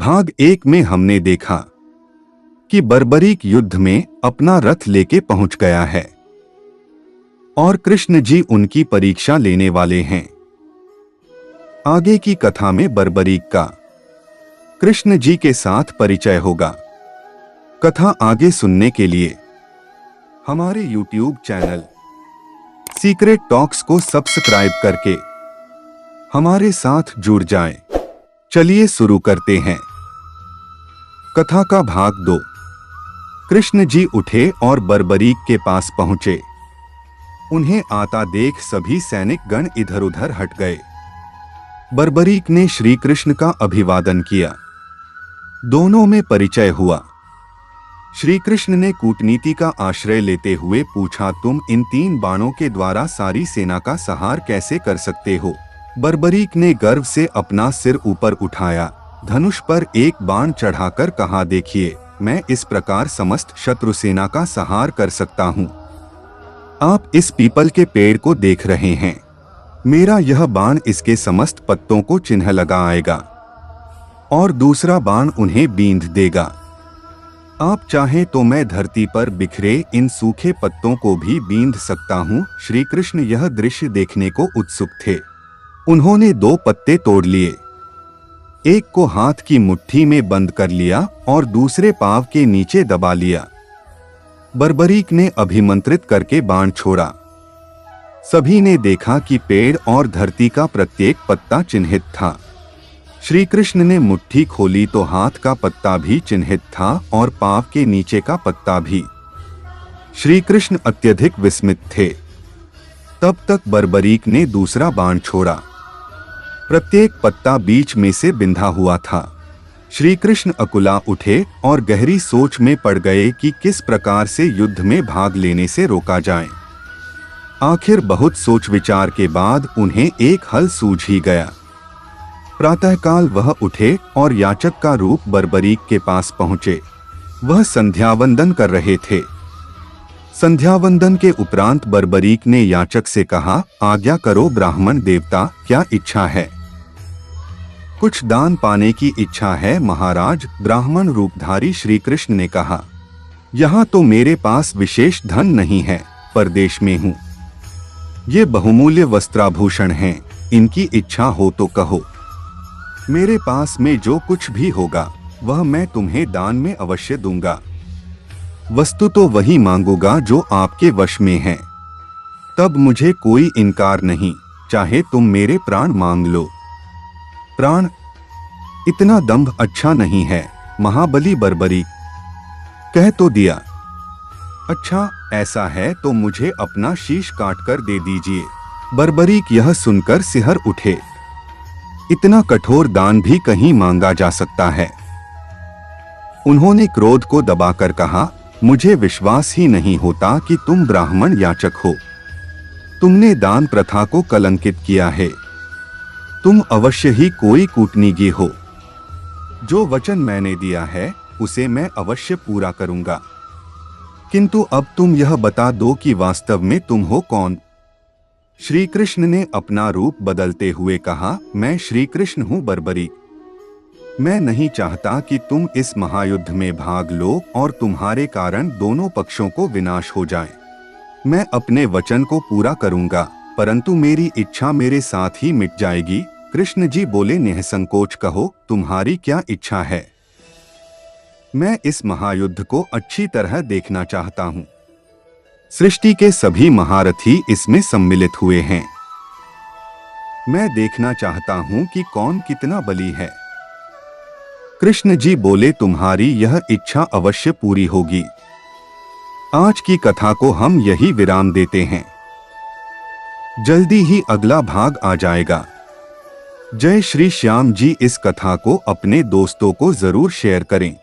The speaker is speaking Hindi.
भाग 1 में हमने देखा कि बर्बरीक युद्ध में अपना रथ लेके पहुंच गया है और कृष्ण जी उनकी परीक्षा लेने वाले हैं। आगे की कथा में बर्बरीक का कृष्ण जी के साथ परिचय होगा। कथा आगे सुनने के लिए हमारे YouTube चैनल सीक्रेट टॉक्स को सब्सक्राइब करके हमारे साथ जुड़ जाएं। चलिए शुरू करते हैं कथा का भाग 2। कृष्ण जी उठे और बर्बरीक के पास पहुंचे। उन्हें आता देख सभी सैनिक गण इधर उधर हट गए। बर्बरीक ने श्री कृष्ण का अभिवादन किया। दोनों में परिचय हुआ। श्री कृष्ण ने कूटनीति का आश्रय लेते हुए पूछा, तुम इन 3 बाणों के द्वारा सारी सेना का संहार कैसे कर सकते हो? बर्बरीक ने गर्व से अपना सिर ऊपर उठाया, धनुष पर एक बाण चढ़ाकर कहा, देखिए, मैं इस प्रकार समस्त शत्रु सेना का संहार कर सकता हूँ। आप इस पीपल के पेड़ को देख रहे हैं। मेरा यह बाण इसके समस्त पत्तों को चिन्ह लगा आएगा और दूसरा बाण उन्हें बींध देगा। आप चाहें तो मैं धरती पर बिखरे इन सूखे पत्तों को भी बींध सकता हूँ। श्री कृष्ण यह दृश्य देखने को उत्सुक थे। उन्होंने 2 पत्ते तोड़ लिए, एक को हाथ की मुट्ठी में बंद कर लिया और दूसरे पांव के नीचे दबा लिया। बर्बरीक ने अभिमंत्रित करके बाण छोड़ा। सभी ने देखा कि पेड़ और धरती का प्रत्येक पत्ता चिन्हित था। श्री कृष्ण ने मुट्ठी खोली तो हाथ का पत्ता भी चिन्हित था और पांव के नीचे का पत्ता भी। श्री कृष्ण अत्यधिक विस्मित थे। तब तक बर्बरीक ने दूसरा बाण छोड़ा। प्रत्येक पत्ता बीच में से बिंधा हुआ था। श्री कृष्ण अकुला उठे और गहरी सोच में पड़ गए कि किस प्रकार से युद्ध में भाग लेने से रोका जाए। आखिर बहुत सोच विचार के बाद उन्हें एक हल सूझ ही गया। प्रातःकाल वह उठे और याचक का रूप बर्बरीक के पास पहुंचे। वह संध्यावंदन कर रहे थे। संध्यावंदन के उपरांत बर्बरीक ने याचक से कहा, आज्ञा करो ब्राह्मण देवता, क्या इच्छा है? कुछ दान पाने की इच्छा है महाराज, ब्राह्मण रूपधारी श्री कृष्ण ने कहा। यहाँ तो मेरे पास विशेष धन नहीं है, परदेश में हूँ। ये बहुमूल्य वस्त्राभूषण हैं, इनकी इच्छा हो तो कहो। मेरे पास में जो कुछ भी होगा वह मैं तुम्हें दान में अवश्य दूंगा। वस्तु तो वही मांगूंगा जो आपके वश में है। तब मुझे कोई इनकार नहीं, चाहे तुम मेरे प्राण मांग लो। प्राण? इतना दंभ अच्छा नहीं है महाबली बर्बरीक। कह तो दिया। अच्छा ऐसा है तो मुझे अपना शीश काटकर दे दीजिए। बर्बरीक यह सुनकर सिहर उठे। इतना कठोर दान भी कहीं मांगा जा सकता है? उन्होंने क्रोध को दबाकर कहा, मुझे विश्वास ही नहीं होता कि तुम ब्राह्मण याचक हो। तुमने दान प्रथा को कलंकित किया है। तुम अवश्य ही कोई कूटनीति हो। जो वचन मैंने दिया है उसे मैं अवश्य पूरा करूंगा। किंतु अब तुम यह बता दो कि वास्तव में तुम हो कौन? श्री कृष्ण ने अपना रूप बदलते हुए कहा, मैं श्री कृष्ण हूँ बर्बरीक। मैं नहीं चाहता कि तुम इस महायुद्ध में भाग लो और तुम्हारे कारण दोनों पक्षों को विनाश हो जाए। मैं अपने वचन को पूरा करूंगा, परंतु मेरी इच्छा मेरे साथ ही मिट जाएगी। कृष्ण जी बोले, निःसंकोच कहो, तुम्हारी क्या इच्छा है? मैं इस महायुद्ध को अच्छी तरह देखना चाहता हूँ। सृष्टि के सभी महारथी इसमें सम्मिलित हुए हैं। मैं देखना चाहता हूँ कि कौन कितना बली है। कृष्ण जी बोले, तुम्हारी यह इच्छा अवश्य पूरी होगी। आज की कथा को हम यही विराम देते हैं। जल्दी ही अगला भाग आ जाएगा। जय श्री श्याम जी। इस कथा को अपने दोस्तों को जरूर शेयर करें।